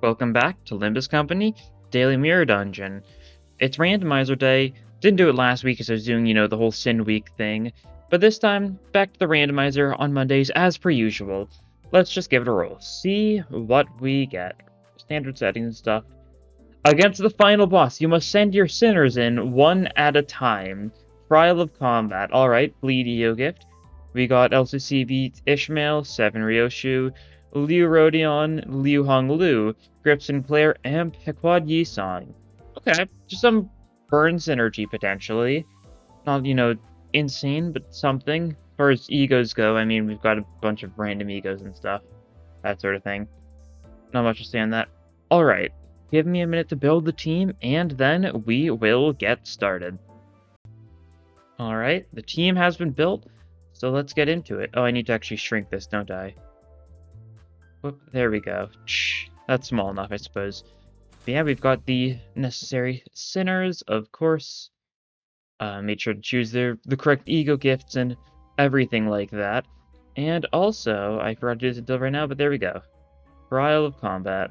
Welcome back to Limbus Company Daily Mirror Dungeon. It's randomizer day. Didn't do it last week because I was doing, the whole Sin Week thing. But this time, back to the randomizer on Mondays as per usual. Let's just give it a roll. See what we get. Standard settings and stuff. Against the final boss, you must send your sinners in one at a time. Trial of Combat. Alright, Bleed Eo Gift. We got LCCB Ishmael, 7 Ryoshu, Liu Rodion, Liu Hong Lu, Grip Sinclair, and Pequod Yisong. Okay, just some burn synergy potentially. Not, insane, but something. As far as egos go, I mean, we've got a bunch of random egos and stuff. That sort of thing. Not much to say on that. Alright, give me a minute to build the team, and then we will get started. Alright, the team has been built, so let's get into it. Oh, I need to actually shrink this, don't I? Whoop, there we go. Shh, that's small enough, I suppose. But yeah, we've got the necessary sinners, of course. Made sure to choose the correct ego gifts and everything like that. And also, I forgot to do this until right now, but there we go. Trial of Combat.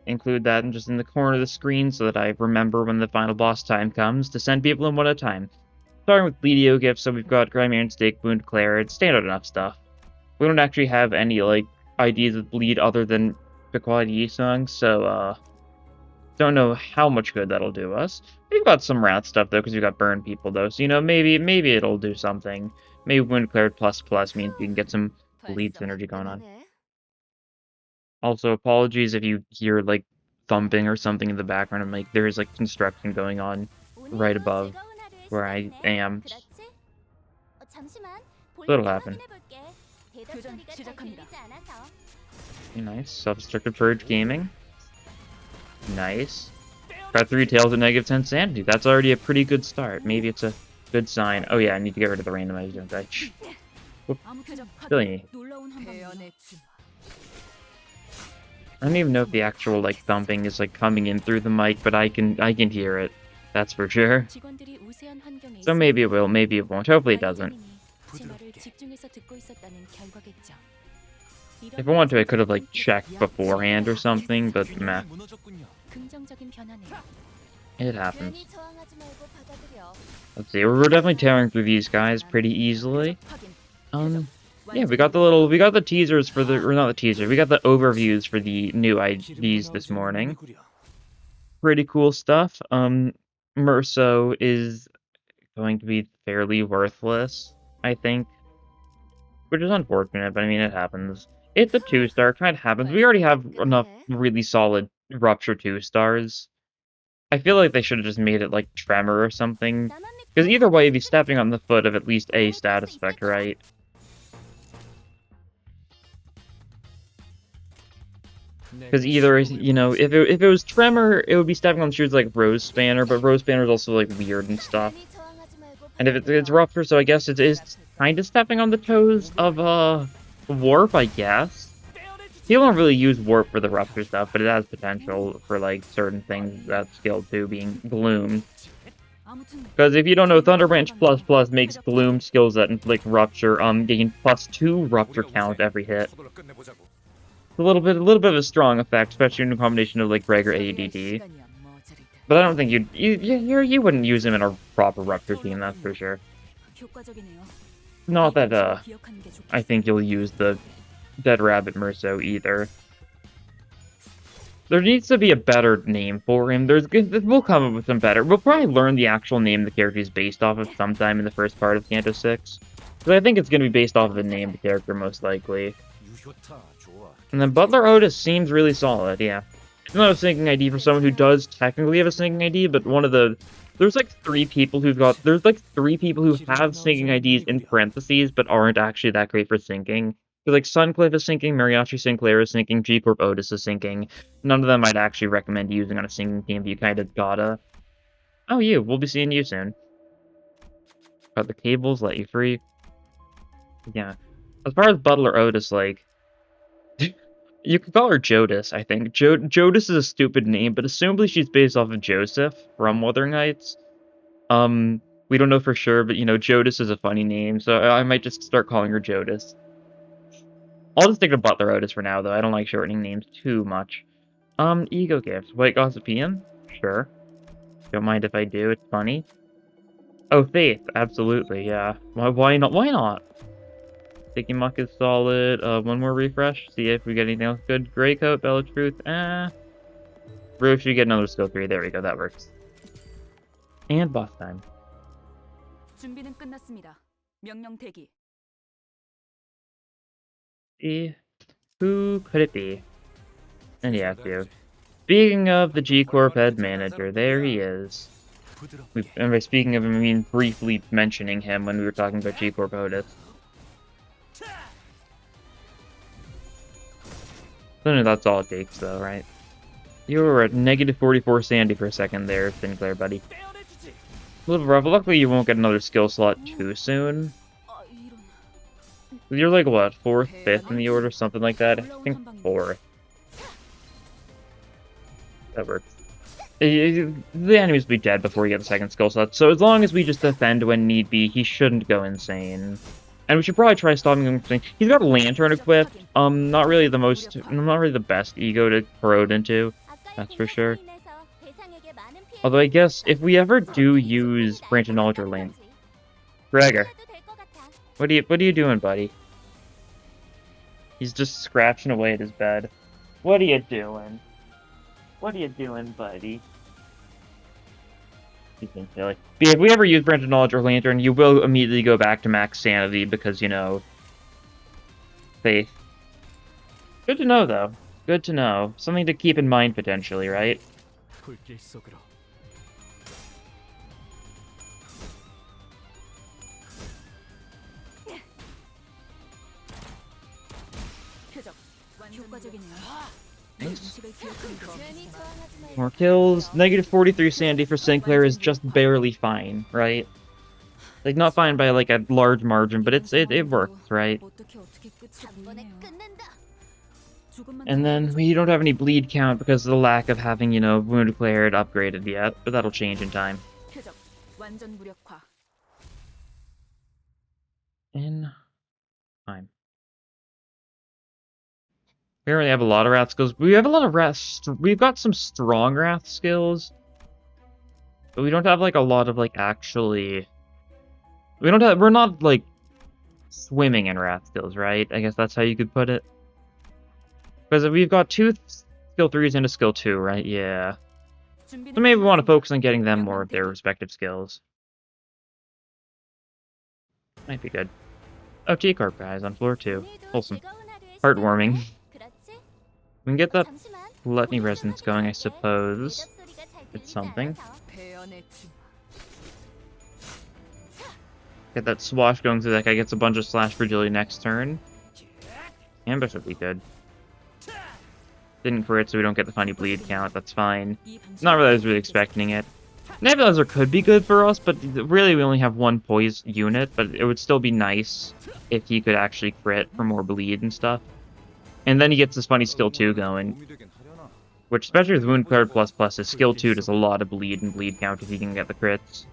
Include that just in the corner of the screen so that I remember when the final boss time comes to send people in one at a time. Starting with Bleed gifts, so we've got Grime Stake, Wound Claire, it's standard enough stuff. We don't actually have any, ideas of Bleed other than Pequod Yisong, so, don't know how much good that'll do us. We've got some Wrath stuff, though, because we've got Burn people, though, so, maybe it'll do something. Maybe Wound Claire plus means we can get some Bleed synergy going on. Also, apologies if you hear, thumping or something in the background. There's, construction going on right above where I am. It'll happen. Nice. Self-destructive Purge Gaming. Nice. Got 3 Tails at -10 Sanity. That's already a pretty good start. Maybe it's a good sign. Oh yeah, I need to get rid of the randomizer, don't I? Whoop. Silly. I don't even know if the actual thumping is coming in through the mic, but I can hear it. That's for sure. So maybe it will, maybe it won't. Hopefully it doesn't. If I wanted to, I could have checked beforehand or something, but meh. It happens. Let's see, we're definitely tearing through these guys pretty easily. Yeah, we got the teasers for the, or not the teaser, we got the overviews for the new IDs this morning. Pretty cool stuff. Merso is going to be fairly worthless, I think. Which is unfortunate, but I mean, it happens. It's a 2-star, kind of happens. We already have enough really solid Rupture 2-stars. I feel like they should have just made it Tremor or something. Because either way, you'd be stepping on the foot of at least a status effect, right? Because either, if it was Tremor, it would be stepping on the shoes like Rose Spanner, but Rose Spanner is also weird and stuff. And if it's Rupture, so I guess it is kind of stepping on the toes of Warp, I guess. People don't really use Warp for the Rupture stuff, but it has potential for certain things that skill too, being Gloom. Because if you don't know, Thunder Branch plus makes Gloom skills that inflict Rupture gain +2 Rupture count every hit. A little bit of a strong effect, especially in a combination of regular ADD. But I don't think you wouldn't use him in a proper Rupture team, that's for sure. Not that I think you'll use the Dead Rabbit Merso either. There needs to be a better name for him. We'll come up with some better. We'll probably learn the actual name the character is based off of sometime in the first part of Kanto 6. But I think it's going to be based off of the name of the character, most likely. And then Butler Otis seems really solid, yeah. It's not a syncing ID for someone who does technically have a syncing ID, but there's 3 people who have syncing IDs in parentheses, but aren't actually that great for syncing. Because Suncliff is syncing, Mariachi Sinclair is syncing, G-Corp Otis is syncing. None of them I'd actually recommend using on a syncing team, but you kind of gotta. Oh, we'll be seeing you soon. Got the cables, let you free. Yeah. As far as Butler Otis, you could call her Jodis, I think. Jodis is a stupid name, but assumably she's based off of Joseph from Wuthering Heights. We don't know for sure, but, Jodis is a funny name, so I might just start calling her Jodis. I'll just stick to Butler Otis for now, though. I don't like shortening names too much. Ego gift. White Gossipian? Sure. Don't mind if I do, it's funny. Oh, Faith, absolutely, yeah. Why not? Why not? Sticky Muck is solid. One more refresh. See if we get anything else good. Grey Coat, Bell of Truth. Rue should get another skill 3. There we go, that works. And boss time. 준비는 끝났습니다. 명령 대기. Who could it be? And yeah, dude. Speaking of the G Corp head manager, there he is. And by speaking of him, I mean briefly mentioning him when we were talking about G Corp Otis. So that's all it takes, though, right? You were at negative 44 Sandy for a second there, Sinclair, buddy. A little rough. Luckily, you won't get another skill slot too soon. You're like, what, 4th, 5th in the order? Something like that? I think 4th. That works. The enemies will be dead before we get the second skill slot, so as long as we just defend when need be, he shouldn't go insane. And we should probably try stopping him from... He's got a lantern equipped. Not really the best ego to corrode into, that's for sure. Although I guess if we ever do use Branch of Knowledge or Lantern... Gregor, what are you doing, buddy? He's just scratching away at his bed. What are you doing? What are you doing, buddy? He's being silly. But if we ever use Branch of Knowledge or Lantern, you will immediately go back to max sanity because, you know... Faith. Good to know, though. Good to know. Something to keep in mind, potentially, right? Nice. More kills. Negative 43 sanity for Sinclair is just barely fine, right? Like, not fine by, like, a large margin, but it works, right? And then we don't have any bleed count because of the lack of having, you know, wound cleared upgraded yet, but that'll change in time. In time. We don't really have a lot of Wrath skills. We have a lot of Wrath... We've got some strong Wrath skills. But we don't have, like, a lot of, like, actually... We're not, like, swimming in Wrath skills, right? I guess that's how you could put it. Because we've got 2 skill 3s and a skill 2, right? Yeah. So maybe we want to focus on getting them more of their respective skills. Might be good. Oh, T-Carp guys on floor 2. Wholesome. Heartwarming. We can get that Gluttony Resonance going, I suppose. It's something. Get that Swash going so that guy gets a bunch of Slash Fragility next turn. Ambush would be good. Didn't crit, so we don't get the funny bleed count, that's fine. Not really, I was really expecting it. Nebulizer could be good for us, but really we only have 1 poise unit, but it would still be nice if he could actually crit for more bleed and stuff. And then he gets this funny skill 2 going. Which, especially with Wound Cleared plus his skill 2 does a lot of bleed and bleed count if he can get the crits.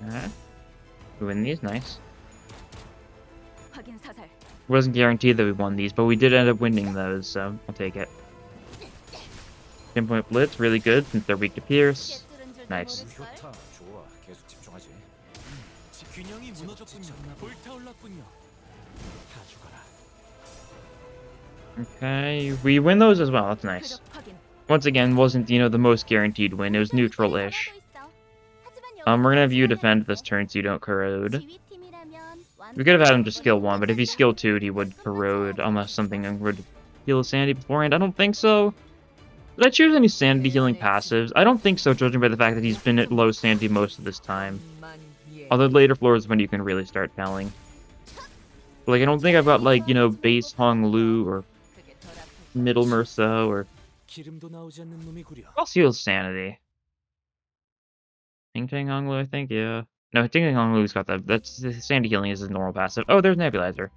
Alright. We win these, nice. Wasn't guaranteed that we won these, but we did end up winning those, so I'll take it. Pinpoint Blitz, really good since they're weak to Pierce. Nice. Okay, we win those as well, that's nice. Once again, wasn't, you know, the most guaranteed win, it was neutral-ish. We're gonna have you defend this turn so you don't corrode. We could have had him just skill 1, but if he skill 2'd, he would corrode unless something would heal his sanity beforehand. I don't think so. Did I choose any sanity healing passives? I don't think so, judging by the fact that he's been at low sanity most of this time. Although later floors when you can really start telling. But, like, I don't think I've got, like, you know, base Hong Lu or middle Merceau or... I'll heal sanity. Ting Ting Hong Lu, I think, yeah. No, Ting Ting Hong Lu's got that. That's sanity healing is his normal passive. Oh, there's Nebulizer.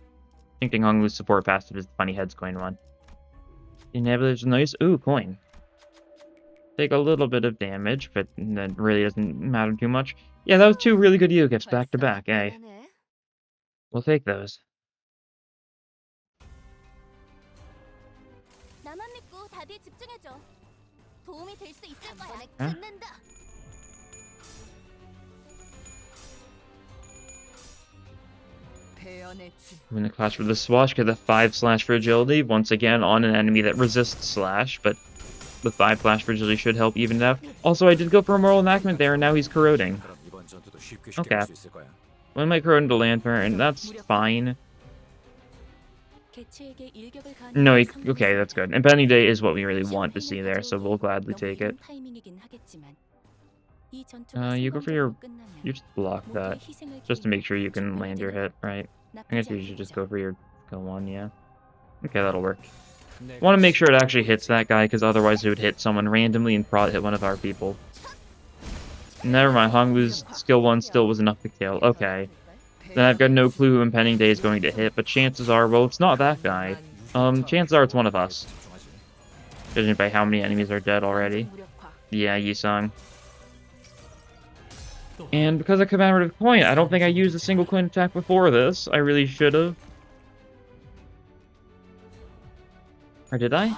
Ting Ting Hong Lu's support passive is the funny heads coin one. The Nebulizer's nice. Ooh, coin. Take a little bit of damage, but that really doesn't matter too much. Yeah, that was 2 really good Yu gifts back to back, eh? We'll take those. 나만 믿고 다들 집중해줘. 도움이 될 수 있을 거야. Huh? 듣는다. 대연의 I'm gonna clash with the Swash, get the 5 slash fragility, once again on an enemy that resists slash, but the 5 slash fragility should help even it out. Also, I did go for a moral enactment there, and now he's corroding. Okay. Well, I might corrode into Lantern, and that's fine. No, okay, that's good. And Penny Day is what we really want to see there, so we'll gladly take it. You go for your... You just block that, just to make sure you can land your hit, right? I guess you should just go for your go on, yeah. Okay, that'll work. Want to make sure it actually hits that guy, because otherwise it would hit someone randomly and probably hit one of our people. Never mind, Hongwu's skill 1 still was enough to kill. Okay. Then I've got no clue who Impending Day is going to hit, but chances are, well, it's not that guy. Chances are it's one of us. Judging by how many enemies are dead already. Yeah, Yisung. And because of Commemorative Coin, I don't think I used a single coin attack before this. I really should have. Or did I?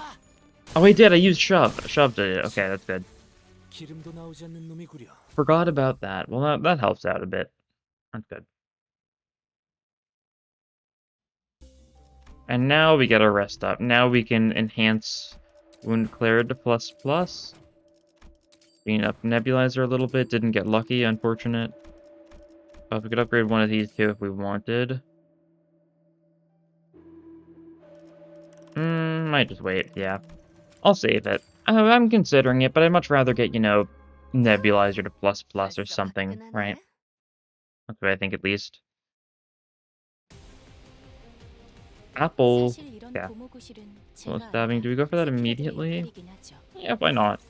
Oh, I did. I used Shove. Shove did it. Okay, that's good. Forgot about that. Well, that helps out a bit. That's good. And now we get our rest up. Now we can enhance Wound Cleared to ++. Clean up Nebulizer a little bit. Didn't get lucky, unfortunate. But we could upgrade one of these two if we wanted. Might just wait, yeah. I'll save it. I'm considering it, but I'd much rather get, you know, Nebulizer to ++ or something, right? That's what I think, at least. Apple. Yeah. Well, stabbing. Do we go for that immediately? Yeah, why not?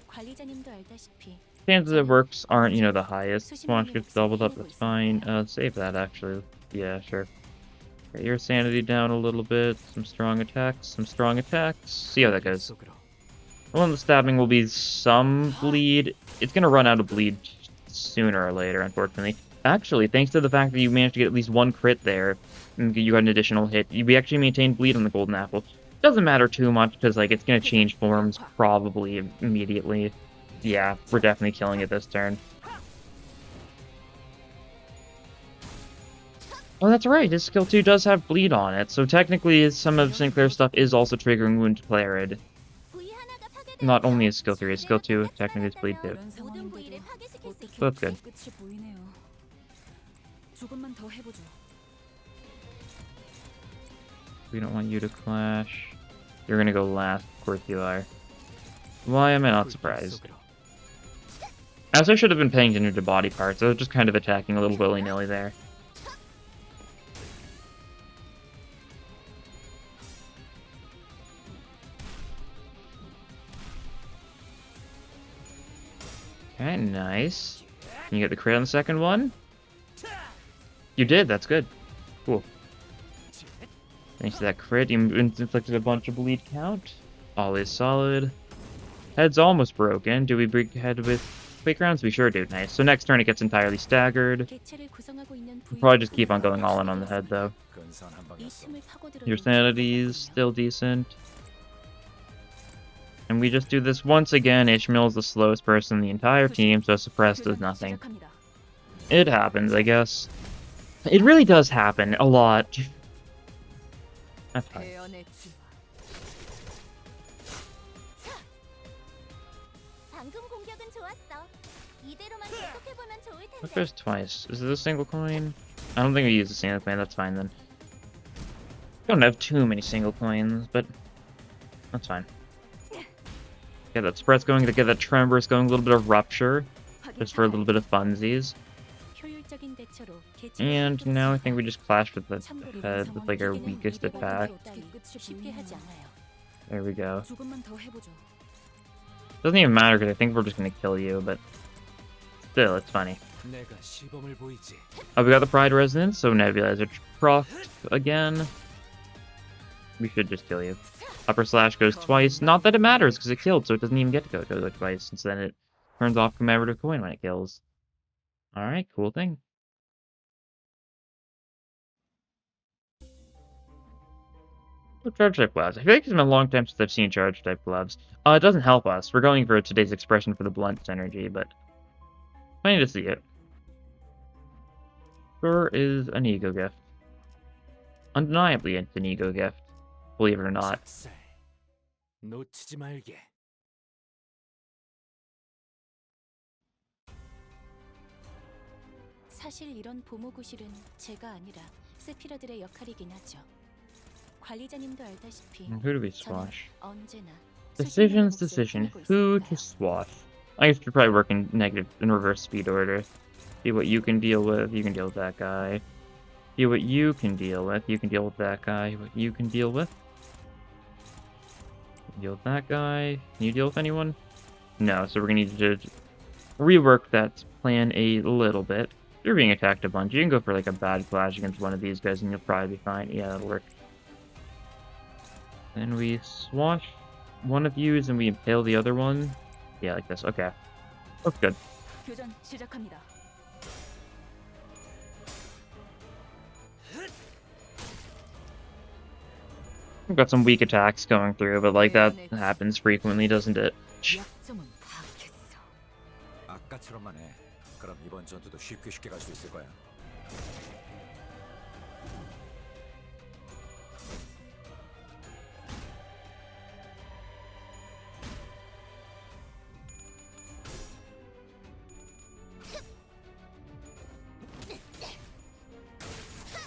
Chances it works aren't, you know, the highest. Swash gets doubled up, that's fine. Save that, actually. Yeah, sure. Get your sanity down a little bit. Some strong attacks, some strong attacks. See how that goes. Well, the stabbing will be some bleed. It's gonna run out of bleed sooner or later, unfortunately. Actually, thanks to the fact that you managed to get at least one crit there, and you got an additional hit, we actually maintained bleed on the golden apple. Doesn't matter too much, because, like, it's gonna change forms probably immediately. Yeah, we're definitely killing it this turn. Oh, that's right, his skill 2 does have bleed on it, so technically some of Sinclair's stuff is also triggering Wound Declared. Not only his skill 3, his skill 2 technically is bleed too. So that's good. We don't want you to clash. You're gonna go last, of course you are. Why am I not surprised? As I should have been paying attention to body parts, I was just kind of attacking a little willy-nilly there. Okay, nice. Can you get the crit on the second one? You did, that's good. Cool. Thanks to that crit, you inflicted a bunch of bleed count. Always solid. Head's almost broken. Do we break head with quick rounds? We sure do. Nice. So next turn it gets entirely staggered. We'll probably just keep on going all in on the head, though. Your sanity's still decent. And we just do this once again. Ishmael's the slowest person in the entire team, so suppressed does nothing. It happens, I guess. It really does happen a lot. That's fine. What goes twice? Is it a single coin? I don't think we use a single coin, that's fine then. We don't have too many single coins, but that's fine. Get that spread's going to get that tremors going, a little bit of rupture, just for a little bit of funsies. And now I think we just clash with the head with like our weakest attack. There we go. Doesn't even matter because I think we're just gonna kill you, but still, it's funny. Oh, we got the Pride Resonance, so Nebulizer proc again. We should just kill you. Upper slash goes twice. Not that it matters, because it killed, so it doesn't even get to go twice, since then it turns off Commemorative Coin when it kills. Alright, cool thing. Charge type gloves. I feel like it's been a long time since I've seen charge type gloves. It doesn't help us. We're going for today's expression for the blunt synergy, but funny to see it. Sure is an ego gift. Undeniably, it's an ego gift. Believe it or not. 작살. 놓치지 말게. 사실 이런 보모구실은 제가 아니라 세피라들의 역할이긴 하죠. 관리자님도 알다시피 Who do we 저는 swash? 언제나 Decision. Who to swash? I guess you're probably working negative in reverse speed order. See what you can deal with. You can deal with that guy. See what you can deal with. You can deal with that guy. What you can deal with. Deal with that guy. Can you deal with anyone? No, so we're gonna need to rework that plan a little bit. You're being attacked a bunch. You can go for like a bad clash against one of these guys and you'll probably be fine. Yeah, that'll work. Then we swash one of you and we impale the other one. Yeah, like this. Okay. Looks good. 교전 시작합니다. We've got some weak attacks going through, but like that happens frequently, doesn't it? 약점은 파악했어. 아까처럼만 해. 그럼 이번 전투도 쉽게 갈 수 있을 거야.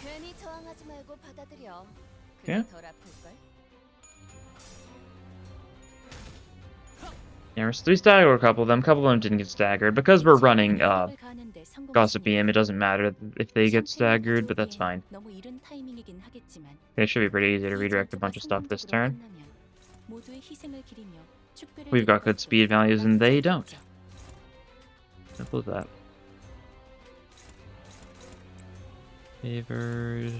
괜히 저항하지 말고 받아들여. 예? 그게 덜 아플걸? Yeah, we staggered a couple of them. A couple of them didn't get staggered. Because we're running Gossipy, it doesn't matter if they get staggered, but that's fine. 너무 이른 타이밍이긴 하겠지만 It should be pretty easy to redirect a bunch of stuff this turn. 모두의 희생을 기리며 축배를 We've got good speed values and they don't. 드리겠죠. Simple as that. Favored.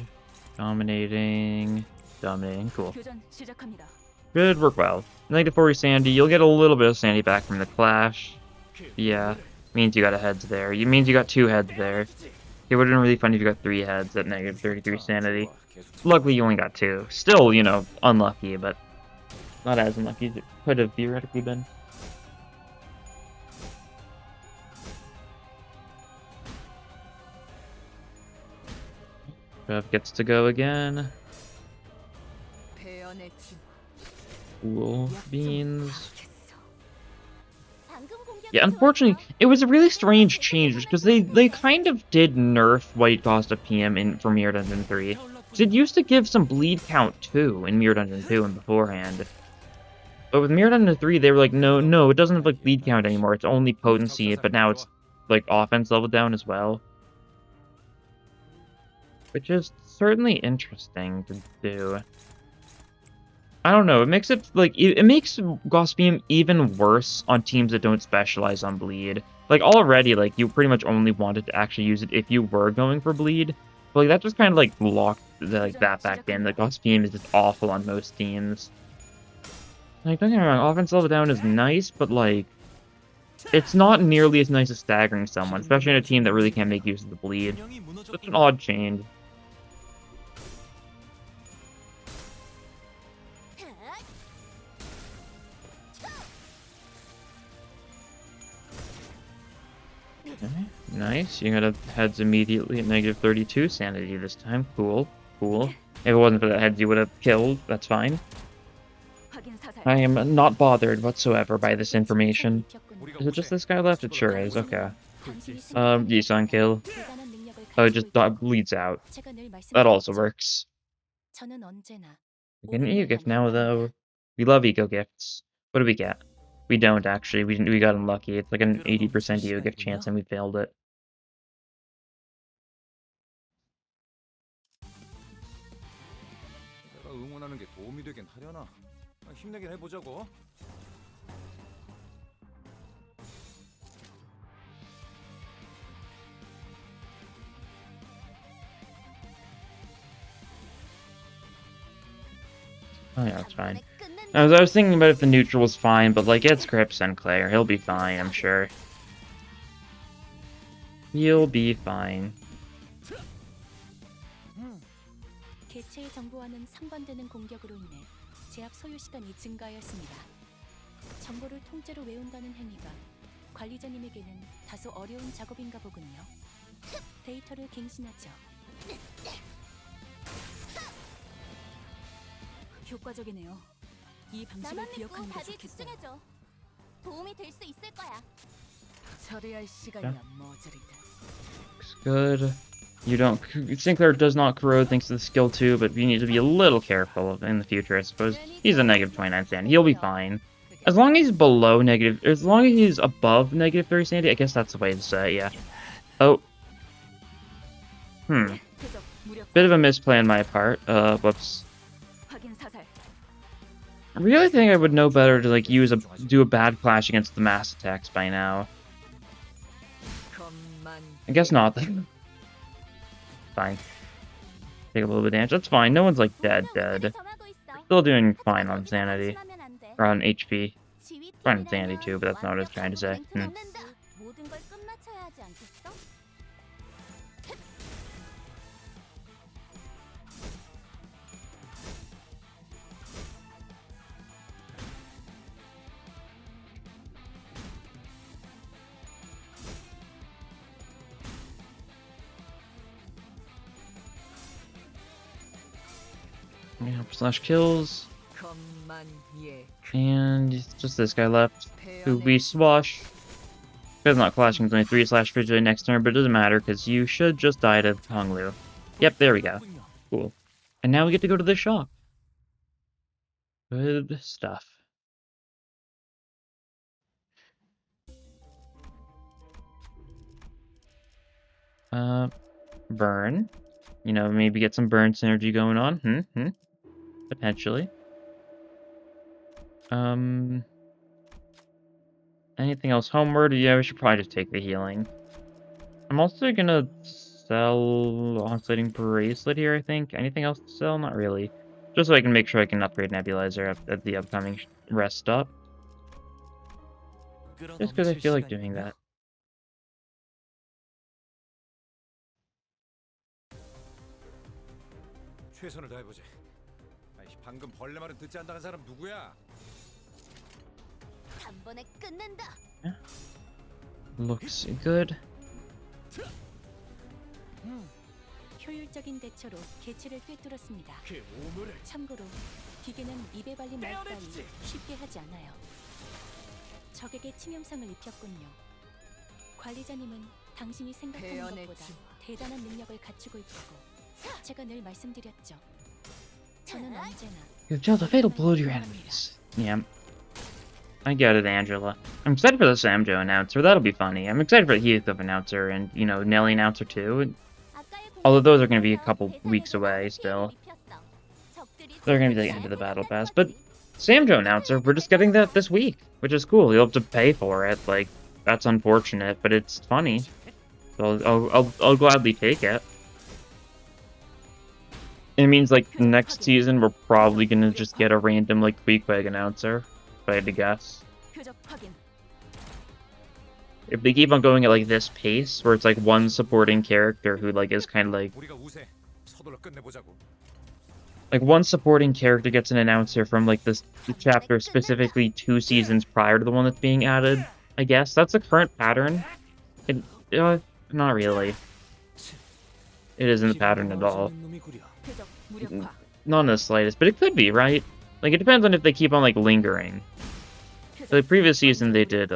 Dominating. Cool. 교전 시작합니다. Good work well. -40 sandy. You'll get a little bit of sandy back from the clash. Yeah. Means you got a heads there. It means you got 2 heads there. It would have been really fun if you got 3 heads at -33 sanity. Luckily you only got 2. Still, you know, unlucky, but not as unlucky as it could have theoretically been. Bev gets to go again. 배연의 진. Cool beans. 파악했어. 방금 공격이 Yeah, unfortunately, it was a really strange change because they kind of did nerf White Cost of PM for Mirror Dungeon 3. 'Cause it used to give some bleed count too in Mirror Dungeon 2 and beforehand. But with Mirror Dungeon 3, they were like, no, it doesn't have like bleed count anymore. It's only potency, but now it's like offense level down as well. Which is certainly interesting to do. I don't know, it makes it, like, it makes Gospium even worse on teams that don't specialize on bleed. Like, already, like, you pretty much only wanted to actually use it if you were going for bleed. But, like, that just kind of, like, locked, like, that back in. Like, Gospium is just awful on most teams. Like, don't get me wrong, offense level down is nice, but, like, it's not nearly as nice as staggering someone, especially in a team that really can't make use of the bleed. Such an odd change. Okay, nice. You got a heads immediately at -32 sanity this time. Cool. If it wasn't for that heads, you would have killed. That's fine. 확인 사살. I am not bothered whatsoever by this information. Is it just this guy left? It sure is. Okay. Yisan kill. Oh, it just bleeds out. That also works. 저는 언제나 We get an ego gift now, though. We love ego gifts. What do we get? We don't, actually. We got unlucky. It's like an 80% ego gift chance, and we failed it. 내가 응원하는 게 도움이 되긴 하려나? 힘내긴 해보자고. Oh yeah, it's fine. I was thinking about if the neutral was fine, but like it's Crips and Claire. He'll be fine, I'm sure. He'll be fine. 개체의 정보와는 상반되는 공격으로 인해 제압 소요 시간이 증가하였습니다. 정보를 통째로 외운다는 행위가 관리자님에게는 다소 어려운 작업인가 보군요. 데이터를 갱신하죠. 효과적이네요. 이 방식을 기억하는 게 좋겠어요. 집중해줘. 도움이 될 수 있을 거야. 처리할 시간이야 머저리다. Looks good. You don't. Sinclair does not corrode thanks to the skill 2, but you need to be a little careful in the future, I suppose. He's a negative 29 sanity. He'll be fine. As long as he's below negative. As long as he's above negative 30 sanity, I guess that's the way to say it, yeah. Oh. 표적 무력. Bit of a misplay on my part. Whoops. 확인 사살. I really think I would know better to, like, do a bad clash against the mass attacks by now. I guess not. Fine. Take a little bit of damage. That's fine. No one's, like, dead. Still doing fine on sanity. Or on HP. Fine on sanity, too, but that's not what I was trying to say. 모든 걸 끝마쳐야 하지 않겠어? Yeah, slash kills. And it's just this guy left. Who we swash. Because not clashing is only 3/frigidity next turn, but it doesn't matter because you should just die to Honglu. Yep, there we go. Cool. And now we get to go to the shop. Good stuff. Burn. You know, maybe get some burn synergy going on. Potentially. Anything else homeward? Yeah, we should probably just take the healing. I'm also gonna sell oscillating bracelet here, I think. Anything else to sell? Not really. Just so I can make sure I can upgrade nebulizer at the upcoming rest stop. Just because I feel like doing that. 최선을 다해보지. 아니, 방금 벌레 말은 듣지 않다는 사람 누구야? 단번에 끝낸다. Looks good. 효율적인 대처로 개체를 꿰뚫었습니다. 참고로 기계는 입에 발린 말 따위 쉽게 하지 않아요. 적에게 치명상을 입혔군요. 관리자님은 당신이 생각하는 것보다 대단한 능력을 갖추고 있다고 제가 늘 말씀드렸죠. 저는 언제나 You've dealt a fatal blow to your enemies. Yeah. I get it, Angela. I'm excited for the Samjo announcer. That'll be funny. I'm excited for the Heathcliff announcer and, you know, Nelly announcer too. Although those are going to be a couple weeks away still. They're going to be the end of the battle pass. But Samjo announcer, we're just getting that this week, which is cool. You'll have to pay for it. Like, that's unfortunate, but it's funny. So I'll gladly take it. It means, like, next season we're probably going to just get a random, like, Queequeg announcer, if I had to guess. 표적 확인. If they keep on going at, like, this pace, where it's, like, one supporting character who, like, is kind of, like... 우리가 우세. 서둘러 끝내보자고. Like, one supporting character gets an announcer from, like, the chapter specifically 2 seasons prior to the one that's being added, I guess. That's the current pattern. Not really. It isn't the pattern at all. 표적 무력화. Not in the slightest, but it could be, right? Like, it depends on if they keep on, like, lingering. The previous season they did,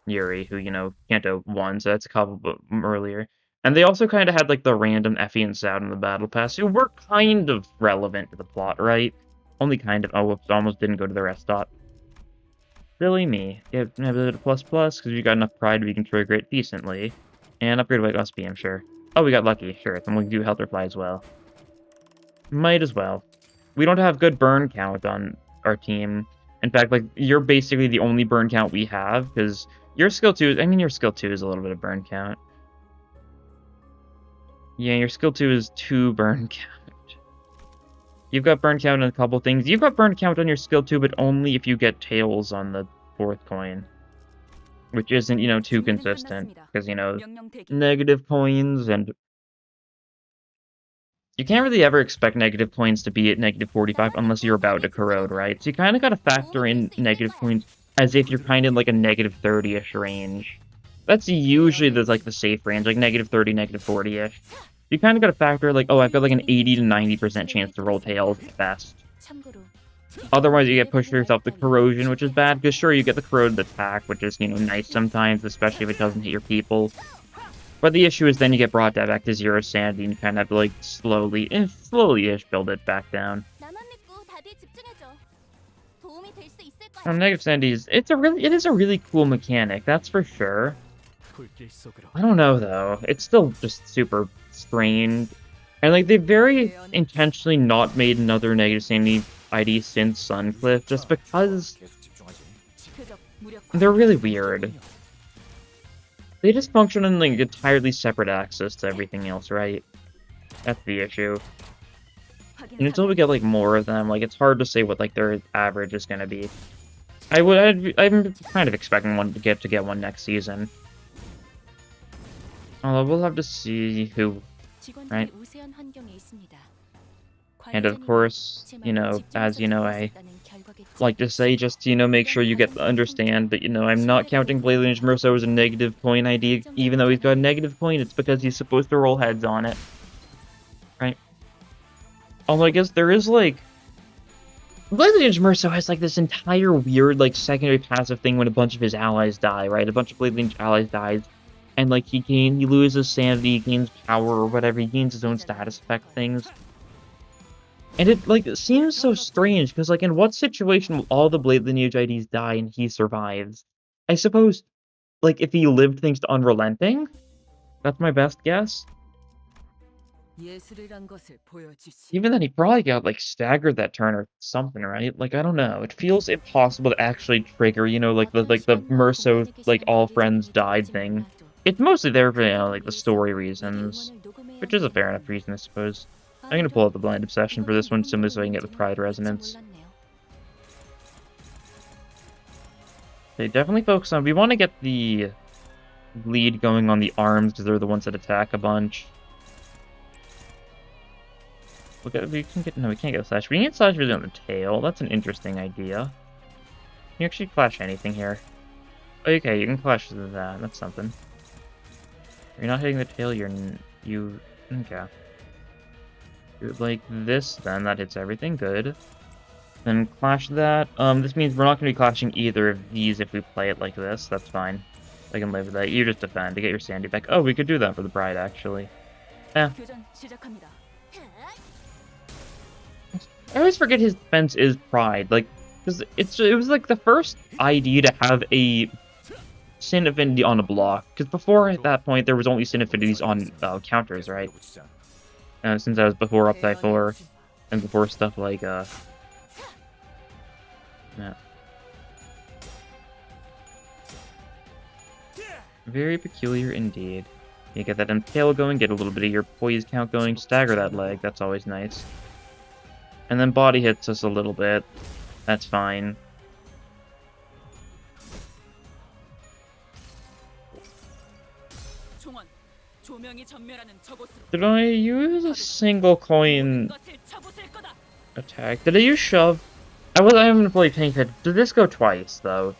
Yuri, who, you know, Kanto won, so that's a couple earlier. And they also kind of had, like, the random Effie and Sound in the Battle Pass, who were kind of relevant to the plot, right? Only kind of. Oh, whoops, almost didn't go to the rest stop. Silly me. Give Nebula a ++, because we got enough pride we can trigger it decently. And upgrade White Ghost Beam, sure. Oh, we got lucky, sure. Then we can do Health Reply as well. Might as well. We don't have good burn count on our team. In fact, like, you're basically the only burn count we have, because your skill 2 is a little bit of burn count. Yeah, your skill 2 is 2 burn count. You've got burn count on a couple things. You've got burn count on your skill 2, but only if you get tails on the 4th coin. Which isn't, you know, too consistent. Because, you know, 명령 대기. negative coins and you can't really ever expect negative points to be at negative 45 unless you're about to corrode, right? So you kind of got to factor in negative points as if you're kind of like a negative 30-ish range. That's usually like the safe range, like negative 30, negative 40-ish. You kind of got to factor like, oh, I've got like an 80 to 90% chance to roll tails at best. 참고로 Otherwise, you get pushed yourself to corrosion, which is bad, because sure, you get the corroded attack, which is, you know, nice sometimes, especially if it doesn't hit your people. But the issue is then you get brought back to 0 sanity and kind of like slowly-ish build it back down. 나만 믿고 다들 집중해줘. 도움이 될 수 있을 거야. Negative sanity is it is a really cool mechanic, that's for sure. I don't know though, it's still just super strange, and like they very intentionally not made another negative sanity ID since Suncliff, just because 계속 집중하지. 표적 무력화. they're really weird. They just function in like entirely separate access to everything else, right? That's the issue. And until we get like more of them, like it's hard to say what like their average is gonna be. I'm kind of expecting one to get one next season. Although we'll have to see who. Right. 직원들이 우세한 환경에 있습니다. And of course, you know, as you know, I 결과겠지. like to say, just you know, make sure you understand that, you know, I'm not counting Blade Lineage Merceau as a negative point ID, even though he's got a negative point. It's because he's supposed to roll heads on it, right? Although I guess there is like Blade Lineage Merceau has like this entire weird like secondary passive thing when a bunch of his allies die, right? A bunch of Blade Lineage allies dies, and like he loses sanity, gains power or whatever. He gains his own status effect things. And it seems so strange, because, like, in what situation will all the Blade Lineage IDs die and he survives? I suppose, like, if he lived thanks to Unrelenting? That's my best guess. 예술이란 것을 보여주시. Even then, he probably got, like, staggered that turn or something, right? Like, I don't know. It feels impossible to actually trigger, you know, like the Merceau, like, all friends died thing. It's mostly there for, you know, like, the story reasons, which is a fair enough reason, I suppose. I'm gonna pull out the Blind Obsession for this one, simply so I can get the Pride Resonance. They definitely focus on... We want to get the lead going on the arms, because they're the ones that attack a bunch. We can get... No, we can't get a Slash. We can get Slash really on the tail. That's an interesting idea. Can you actually clash anything here? Okay, you can clash that. That's something. You're not hitting the tail, you... Okay. Like this, then that hits everything. Good. Then clash that. This means we're not going to be clashing either of these if we play it like this. That's fine. I can live with that. You just defend to get your sanity back. Oh, we could do that for the Bride, actually. Eh. 교전 시작합니다. I always forget his defense is Pride. Like, because it was like the first ID to have a Sin Affinity on a block. Because before at that point, there was only Sin Affinities on counters, right? Since I was before Up Die 4, and before stuff like, yeah. Very peculiar indeed. You get that Impale going, get a little bit of your poise count going, stagger that leg, that's always nice. And then body hits us a little bit, that's fine. 총원, 조명이 전멸하는 저곳으로 Did I use a single coin 것을 쳐부술 거다. attack? Did I use shove? I haven't fully paying attention. Did this go twice, though?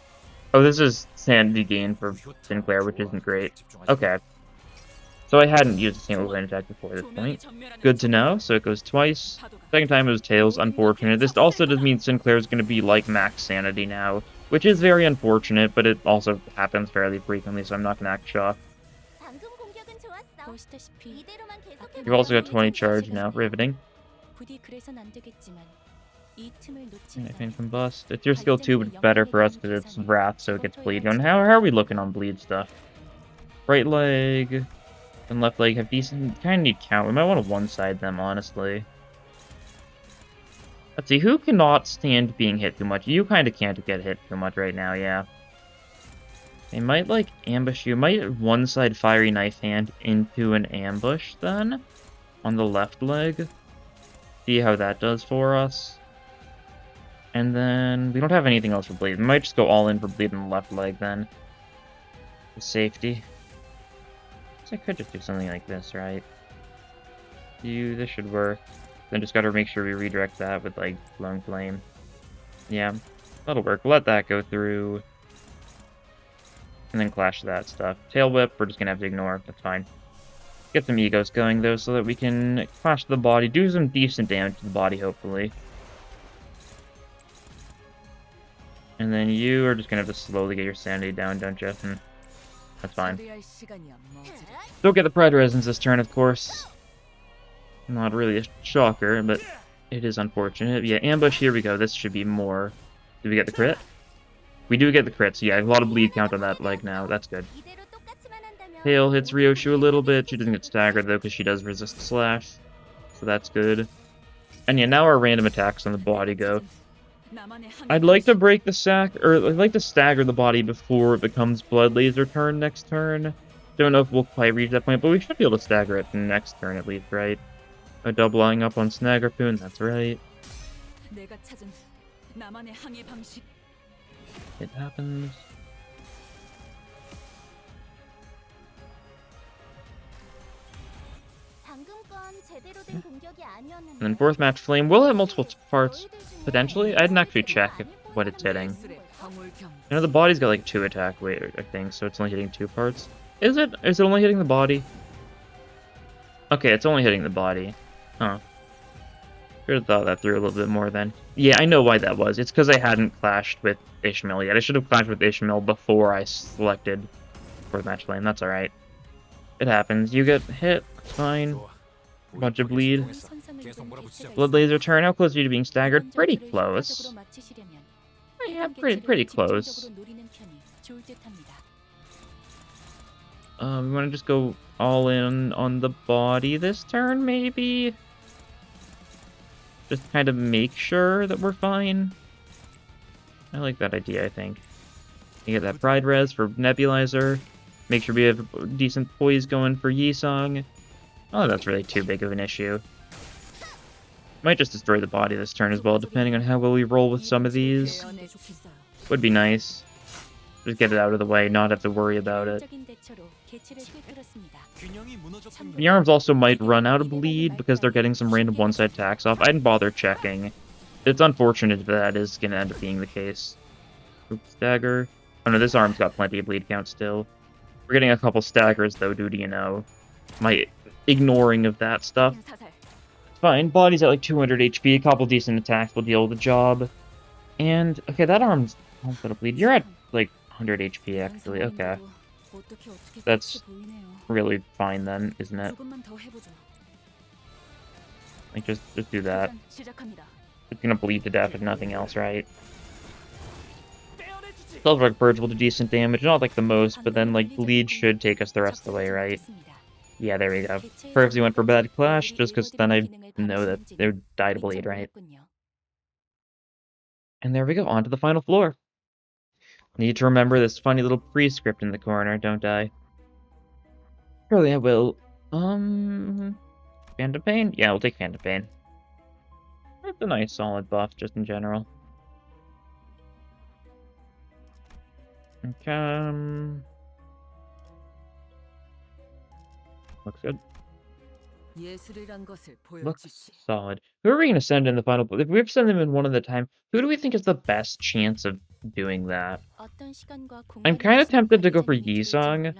Oh, this is sanity gain for Sinclair, which isn't great. Okay. So I hadn't used a single coin attack before this point. Good to know, so it goes twice. Second time it was Tails, unfortunate. This also does mean Sinclair's going to be like max sanity now, which is very unfortunate, but it also happens fairly frequently, so I'm not going to act shocked. 방금 공격은 좋았어. 보시다시피 이대로만 계속해. You've also got 20 charge now, riveting. 부디 그래선 안 되겠지만 이 틈을 And I 놓친다면 can combust. It's your skill 2, but it's better for us because it's Wrath, so it gets bleed going. How are we looking on bleed stuff? Right leg and left leg have decent... kind of need count. We might want to one-side them, honestly. Let's see, who cannot stand being hit too much? You kind of can't get hit too much right now, yeah. They might, like, ambush you. Might one-side Fiery Knife Hand into an ambush, then? On the left leg. See how that does for us. And then, we don't have anything else for bleed. We might just go all in for bleed on the left leg, then. For safety. So I could just do something like this, right? This should work. Then just gotta make sure we redirect that with, like, Lone Flame. Yeah, that'll work. Let that go through. And then clash that stuff. Tail Whip, we're just gonna have to ignore. That's fine. Get some egos going, though, so that we can clash the body. Do some decent damage to the body, hopefully. And then you are just gonna have to slowly get your sanity down, don't you? That's fine. Don't get the Pride Resins this turn, of course. Not really a shocker, but it is unfortunate. Yeah, ambush, here we go. This should be more. Did we get the crit? We do get the crit, so yeah, a lot of bleed count on that leg now. That's good. 이대로 똑같이만 한다면 Tail hits Ryoshu a little bit. She doesn't get staggered, though, because she does resist slash. So that's good. And yeah, now our random attacks on the body go. I'd like to break the sack, or I'd like to stagger the body before it becomes Blood Laser turn next turn. Don't know if we'll quite reach that point, but we should be able to stagger it next turn at least, right? A doubling up on Snaggerpoon, that's right. 내가 찾은 나만의 항해 방식. It happens. 방금 건 제대로 된 공격이 아니었는데. And then fourth match flame will have multiple parts, potentially. I didn't actually check what it's hitting. You know, the body's got like 2 attack weight, I think, so it's only hitting 2 parts. Is it? Is it only hitting the body? Okay, it's only hitting the body. Huh. Should have thought that through a little bit more then. Yeah, I know why that was. It's because I hadn't clashed with Ishmael yet. I should have clashed with Ishmael before I selected fourth match flame. That's alright. It happens. You get hit. Fine. Bunch of bleed. Blood Laser turn. How close are you to being staggered? Pretty close. Yeah, pretty close. We want to just go all in on the body this turn, maybe? Just kind of make sure that we're fine. I like that idea, I think. You get that Pride Res for Nebulizer. Make sure we have decent poise going for Yisong. Oh, that's really too big of an issue. Might just destroy the body this turn as well, depending on how well we roll with some of these. Would be nice. Just get it out of the way, not have to worry about it. The arms also might run out of bleed because they're getting some random one-side attacks off. I didn't bother checking. It's unfortunate that that is going to end up being the case. Oops, stagger. Oh no, this arm's got plenty of bleed count still. We're getting a couple staggers though, due to, you know, my ignoring of that stuff. It's fine. Body's at like 200 HP. A couple decent attacks will deal with the job. And, okay, that arm's almost out of bleed. You're at like 100 HP actually. Okay. That's really fine then, isn't it? Like, just do that. It's gonna bleed to death if nothing else, right? Silverback Birds will do decent damage, not like the most, but then like bleed should take us the rest of the way, right? Yeah, there we go. Purposely went for Bad Clash, just because then I know that they would die to bleed, right? And there we go, on to the final floor. Need to remember this funny little prescript in the corner, don't I? Surely I will. Phantom Pain? Yeah, we'll take Phantom Pain. That's a nice solid buff, just in general. Okay. Looks good. Looks solid. Who are we going to send in the final? If we send them in one at a time, who do we think is the best chance of doing that? I'm kind of tempted to go for Yisong.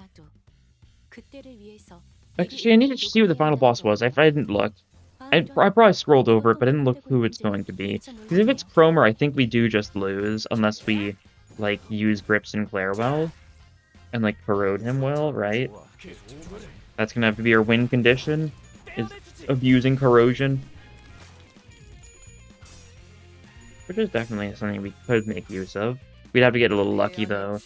Actually, I need to see what the final boss was. I didn't look. I probably scrolled over it, but I didn't look who it's going to be. Because if it's Cromer, I think we do just lose, unless we, like, use Grip Sinclair well, and, like, corrode him well, right? That's gonna have to be our win condition, is abusing corrosion. Which is definitely something we could make use of. We'd have to get a little lucky, though.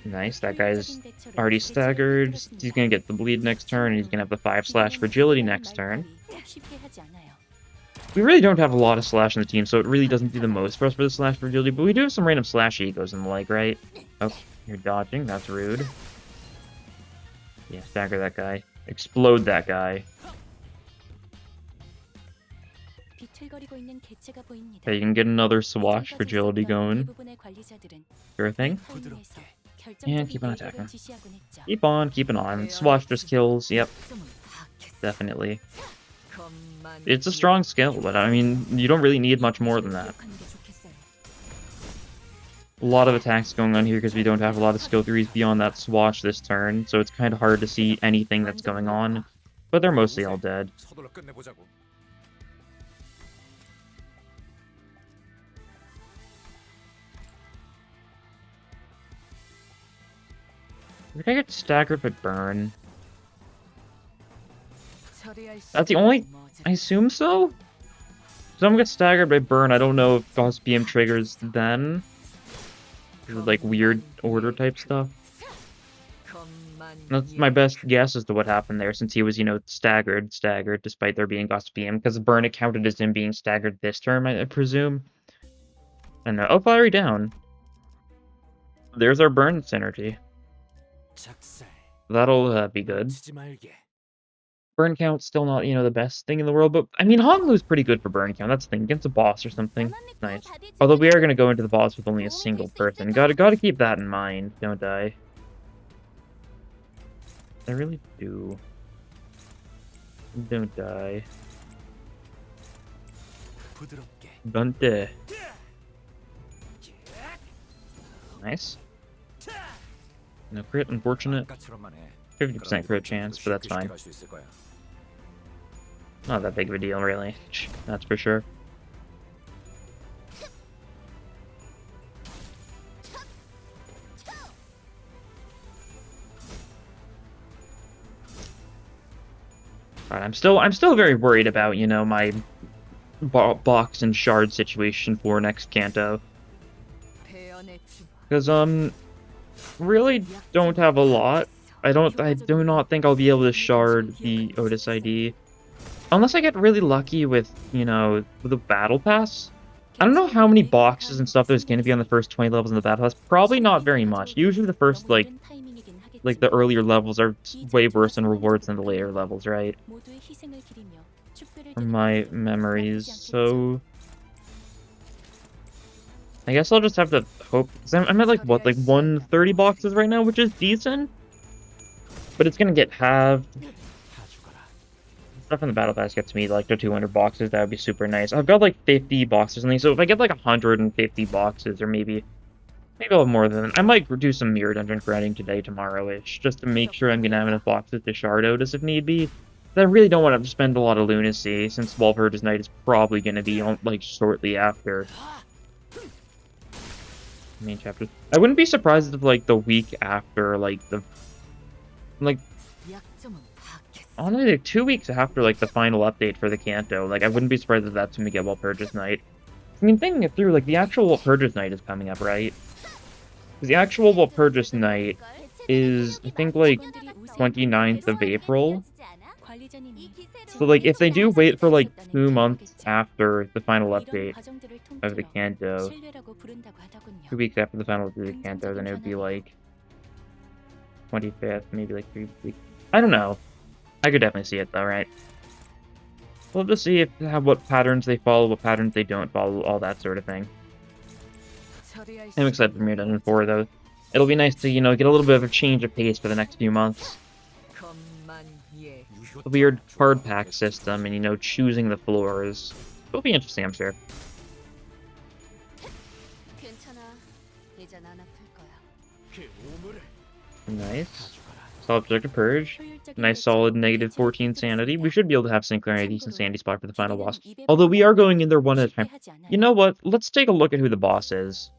Nice, that guy's already staggered. He's gonna get the bleed next turn, and he's gonna have the 5 fragility next turn. We really don't have a lot of slash in the team, so it really doesn't do the most for us for the slash fragility, but we do have some random slash egos in the leg, right? Oh, you're dodging, that's rude. Yeah, stagger that guy. Explode that guy. Okay, you can get another swash fragility going. Sure thing. And keep on attacking. Keep on. Swatch their skills, yep, definitely. It's a strong skill, but I mean, you don't really need much more than that. A lot of attacks going on here because we don't have a lot of skill 3s beyond that swatch this turn, so it's kind of hard to see anything that's going on. But they're mostly all dead. 서둘러 끝내보자고. Did I get staggered by burn? That's the only... I assume so? Someone gets staggered by burn. I don't know if Gauss BM triggers then. Like weird order type stuff. That's my best guess as to what happened there, since he was, you know, staggered, despite there being Gauss BM, because burn it counted as him being staggered this term, I presume. And oh, fiery down. There's our burn synergy. That'll be good. Burn count's still not, you know, the best thing in the world, but I mean, Honglu's pretty good for burn count. That's the thing, against a boss or something. Nice. Although we are gonna go into the boss with only a single person. Gotta keep that in mind. Don't die. I really do. Don't die. Don't die. Nice. No crit, unfortunate. 50% crit chance, but that's fine. Not that big of a deal, really. That's for sure. Alright, I'm still very worried about, you know, my box and shard situation for next Kanto. Because, really don't have a lot. I do not think I'll be able to shard the Otis ID. Unless I get really lucky with, you know, with the Battle Pass. I don't know how many boxes and stuff there's going to be on the first 20 levels in the Battle Pass. Probably not very much. Usually the first, like the earlier levels are way worse in rewards than the later levels, right? From my memories, so... I guess I'll just have to hope... I'm at, like, what, like 130 boxes right now, which is decent? But it's gonna get halved. Stuff in the Battle Pass gets me, like, to 200 boxes. That would be super nice. I've got, like, 50 boxes or something, so if I get, like, 150 boxes, or maybe I'll have more than that. I might do some Mirror Dungeon grinding today, tomorrow-ish, just to make sure I'm gonna have enough boxes to shard Otis if need be. But I really don't want to spend a lot of lunacy, since Walpurgis Night is probably gonna be, like, shortly after main chapter. I wouldn't be surprised if, like, the week after, like, honestly, like 2 weeks after, like, the final update for the Kanto, like, I wouldn't be surprised if that's when we get Walpurgis Night. I mean, thinking it through, like, the actual Walpurgis Night is coming up, right? Because the actual Walpurgis Night is, I think, like, 29th of April. So, like, if they do wait for, like, 2 months after the final update of the Kanto, 2 weeks after the final update of the Kanto, then it would be, like, 25th, maybe, like, 3 weeks. I don't know. I could definitely see it, though, right? We'll just see what patterns they follow, what patterns they don't follow, all that sort of thing. I'm excited for Mirror Dungeon 4, though. It'll be nice to, you know, get a little bit of a change of pace for the next few months. A weird card pack system and, you know, choosing the floors. It'll be interesting, I'm sure. Nice. Solid Objective Purge. Nice solid negative 14 sanity. We should be able to have Synchrony a decent sanity spot for the final boss. Although we are going in there one at a time. You know what? Let's take a look at who the boss is.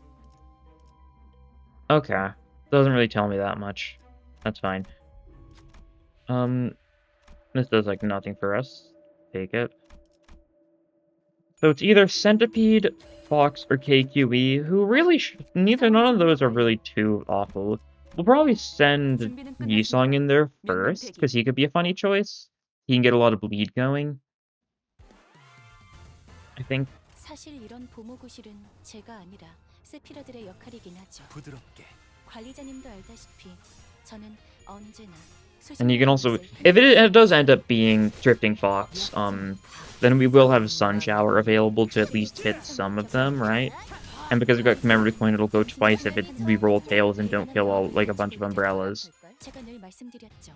Okay. Doesn't really tell me that much. That's fine. This does, like, nothing for us. Take it. So it's either Centipede, Fox, or KQE, who really none of those are really too awful. We'll probably send Yisong in there first, because he could be a funny choice. He can get a lot of bleed going. I think. 사실 이런 보모구실은 제가 아니라 세피라들의 역할이긴 하죠. 관리자님도 알다시피 저는 언제나 And you can also, if it does end up being Drifting Fox, then we will have a Sun Shower available to at least hit some of them, right? And because we've got commemorative coin, it'll go twice if we roll tails and don't kill all like a bunch of umbrellas. 제가 늘 말씀드렸죠.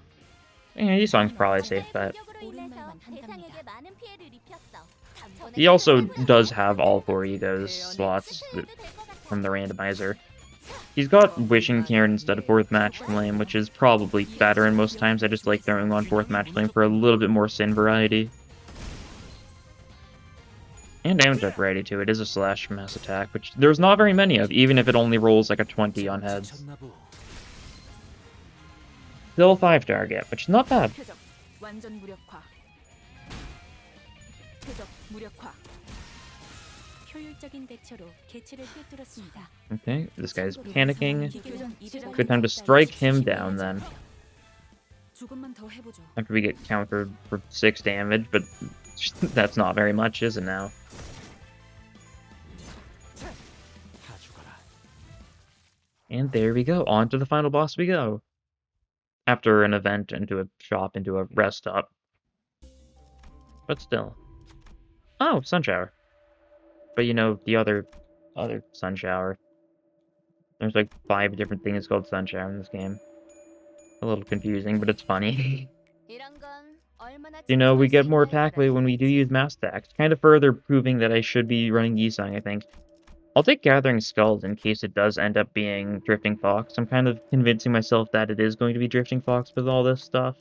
Yeah, Yisong's probably a safe bet. 공격으로 인해서 대상에게 많은 피해를 입혔어. He also does have all 4 egos slots from the randomizer. He's got Wishing Cairn instead of 4th Match Flame, which is probably better, and most times I just like throwing on 4th Match Flame for a little bit more sin variety. And damage up variety too. It is a slash mass attack, which there's not very many of, even if it only rolls like a 20 on heads. Still 5 target, which is not bad. 표적 완전 무력화. 표적 무력화. 효율적인 대처로 개체를 꿰뚫었습니다. Okay, this guy's panicking. 기교는 200 Good time to strike him down then. 조금만 더 해보죠. After we get countered for 6 damage, but that's not very much, is it now? And there we go. On to the final boss we go. After an event, into a shop, into a rest stop. But still. Oh, sun shower. But you know, the other sun shower. There's like 5 different things called sun shower in this game. A little confusing, but it's funny. You know, we get more attack weight when we do use mass stacks. Kind of further proving that I should be running Yisong, I think. I'll take Gathering Skulls in case it does end up being Drifting Fox. I'm kind of convincing myself that it is going to be Drifting Fox with all this stuff.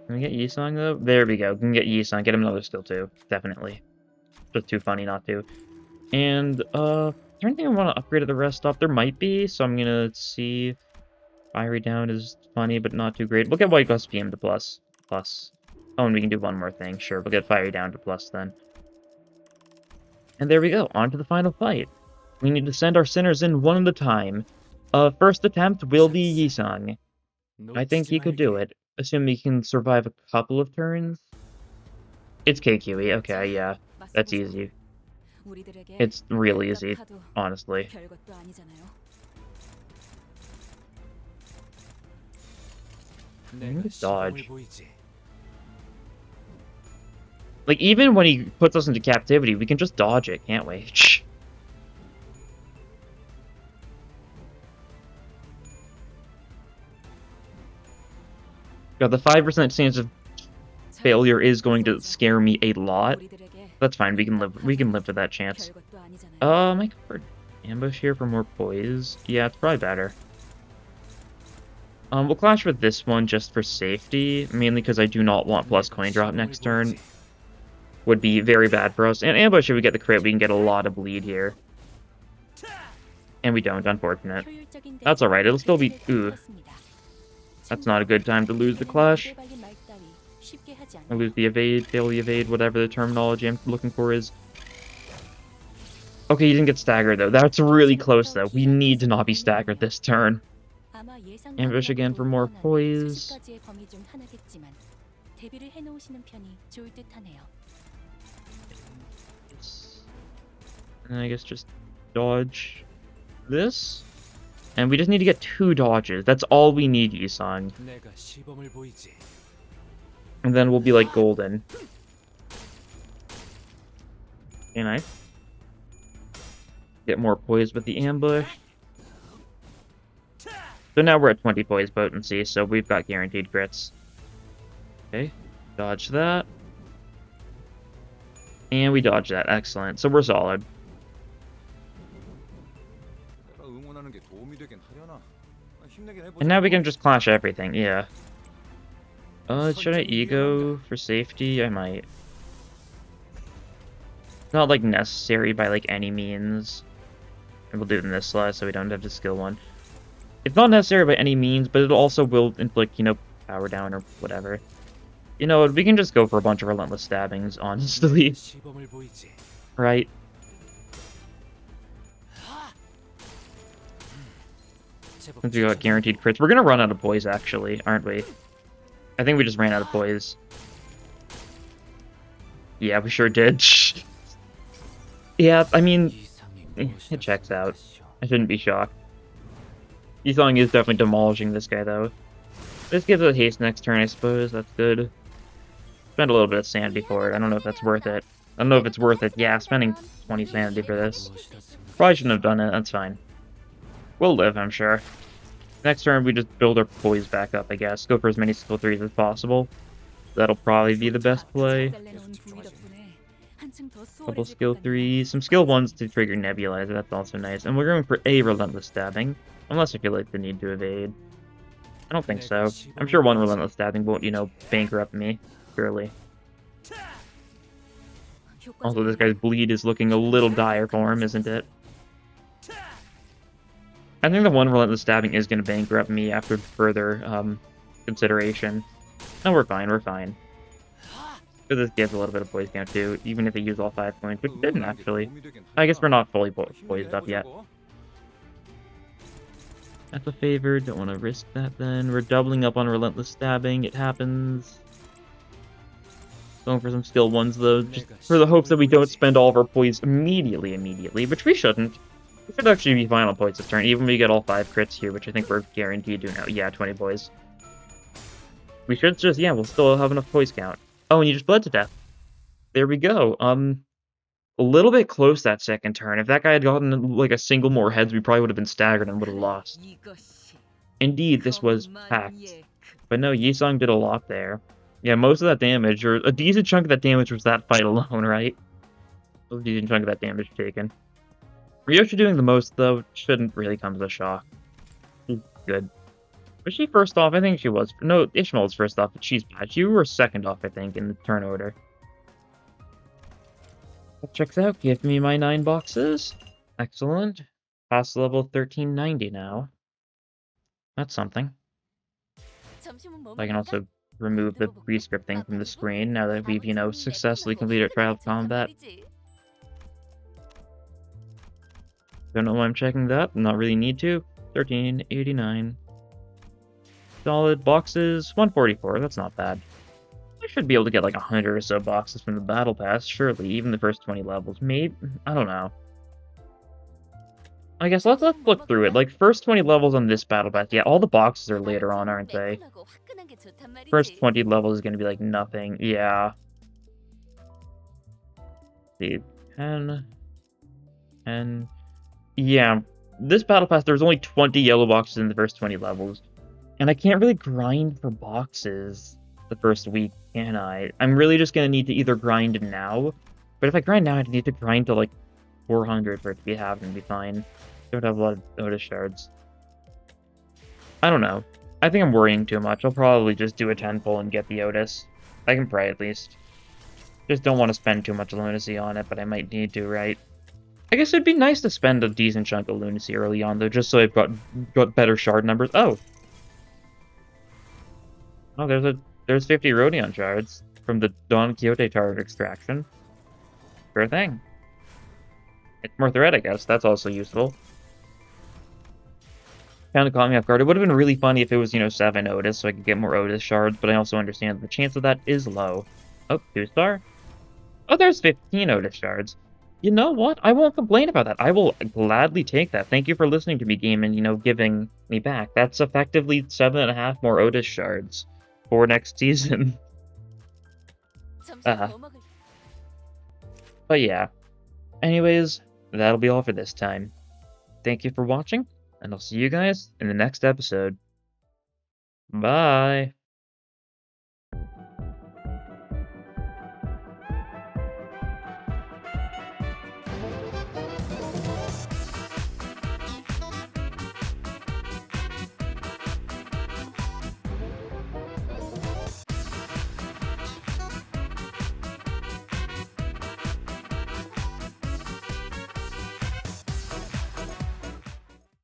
Can we get Yisong though? There we go. We can get Yisong. Get him another skill too. Definitely. Just too funny not to. And, is there anything I want to upgrade at the rest stop? There might be, so I'm gonna see. Fiery Down is funny, but not too great. We'll get White Gust PM to plus. Oh, and we can do one more thing. Sure, we'll get Fiery Down to plus then. And there we go, on to the final fight. We need to send our sinners in one at a time. First attempt will be Yisong. I think he could do it, assuming he can survive a couple of turns. It's KQE, okay, yeah, that's easy. It's real easy, honestly. 별것도 아니잖아요. Dodge. Like, even when he puts us into captivity, we can just dodge it, can't we? God, the 5% chance of failure is going to scare me a lot. That's fine, we can live with that chance. 별것도 아니잖아요. My card. Ambush here for more poise. Yeah, it's probably better. We'll clash with this one just for safety, mainly because I do not want plus coin drop next turn. Would be very bad for us. And ambush, if we get the crit, we can get a lot of bleed here. And we don't, unfortunate. That's alright, it'll still be... Ooh. That's not a good time to lose the clash. I lose the evade, fail the evade, whatever the terminology I'm looking for is. Okay, you didn't get staggered though. That's really close though. We need to not be staggered this turn. Ambush again for more poise. And I guess just dodge this. And we just need to get 2 dodges. That's all we need, Yisong. And then we'll be like golden. Okay, nice. Get more poise with the ambush. So now we're at 20 poise potency, so we've got guaranteed crits. Okay, dodge that. And we dodge that, excellent. So we're solid. And now we can just clash everything, yeah. Should I ego for safety? I might. Not like necessary by like any means. And we'll do it in this slot so we don't have to skill one. It's not necessary by any means, but it also will inflict, you know, power down or whatever. You know what, we can just go for a bunch of relentless stabbings, honestly. Right? Since we got guaranteed crits. We're gonna run out of poise, actually, aren't we? I think we just ran out of poise. Yeah, we sure did. Yeah, I mean, it checks out. I shouldn't be shocked. Yisong is definitely demolishing this guy, though. This gives us haste next turn, I suppose. That's good. Spend a little bit of sanity for it. I don't know if that's worth it. I don't know if it's worth it. Yeah, spending 20 sanity for this. Probably shouldn't have done it. That's fine. We'll live, I'm sure. Next turn, we just build our poise back up, I guess. Go for as many skill 3s as possible. That'll probably be the best play. 잘라놓은 부위 덕분에 한층 더 Couple 수월해질 skill 것 같네요. 3s, some skill 1s to trigger Nebulizer, that's also nice. And we're going for a Relentless Stabbing, unless I feel like the need to evade. I don't think so. I'm sure one Relentless Stabbing won't, you know, bankrupt me, surely. Also, this guy's bleed is looking a little dire for him, isn't it? I think the one Relentless Stabbing is going to bankrupt me after further consideration. No, we're fine, we're fine. So this gives a little bit of poise count too, even if they use all 5 points, which didn't actually. I guess we're not fully poised up yet. That's a favor, don't want to risk that then. We're doubling up on Relentless Stabbing, it happens. Going for some skill 1s though, just for the hopes that we don't spend all of our poise immediately, which we shouldn't. We should actually be fine on points this turn, even when we get all 5 crits here, which I think we're guaranteed to now. Yeah, 20 poise. We should just, yeah, we'll still have enough poise count. Oh, and you just bled to death. There we go. A little bit close that second turn. If that guy had gotten, like, a single more heads, we probably would have been staggered and would have lost. Indeed, this was packed. But no, Yisung did a lot there. Yeah, most of that damage, or a decent chunk of that damage was that fight alone, right? A decent chunk of that damage taken. Ryosha doing the most, though, shouldn't really come as a shock. She's good. Was she first off? I think she was. No, Ishmael was first off, but she's bad. You were second off, I think, in the turn order. That checks out. Give me my 9 boxes. Excellent. Pass level 1390 now. That's something. I can also remove the pre-scripting from the screen now that we've, you know, successfully completed Trial of Combat. Don't know why I'm checking that. Not really need to. 1389. Solid boxes. 144. That's not bad. I should be able to get like 100 or so boxes from the Battle Pass, surely. Even the first 20 levels. Maybe. I don't know. I guess let's look through it. Like, first 20 levels on this Battle Pass. Yeah, all the boxes are later on, aren't they? First 20 levels is going to be like nothing. Yeah. See, 10. Yeah. This Battle Pass, there's only 20 yellow boxes in the first 20 levels. And I can't really grind for boxes the first week, can I? I'm really just going to need to either grind now. But if I grind now, I'd need to grind to like 400 for it to be halved and be fine. Don't have a lot of Otis shards. I don't know. I think I'm worrying too much. I'll probably just do a 10 pull and get the Otis. I can pray at least. Just don't want to spend too much lunacy on it, but I might need to, right? I guess it'd be nice to spend a decent chunk of lunacy early on, though, just so I've got better shard numbers. Oh! Oh, there's 50 Rhodion shards from the Don Quixote target extraction. Sure thing. It's more thread, I guess. That's also useful. Kind of caught me off guard. It would have been really funny if it was, you know, 7 Otis, so I could get more Otis shards, but I also understand that the chance of that is low. Oh, 2-star? Oh, there's 15 Otis shards. You know what? I won't complain about that. I will gladly take that. Thank you for listening to me, game, and, you know, giving me back. That's effectively 7.5 more Otis shards for next season. But yeah. Anyways, that'll be all for this time. Thank you for watching, and I'll see you guys in the next episode. Bye!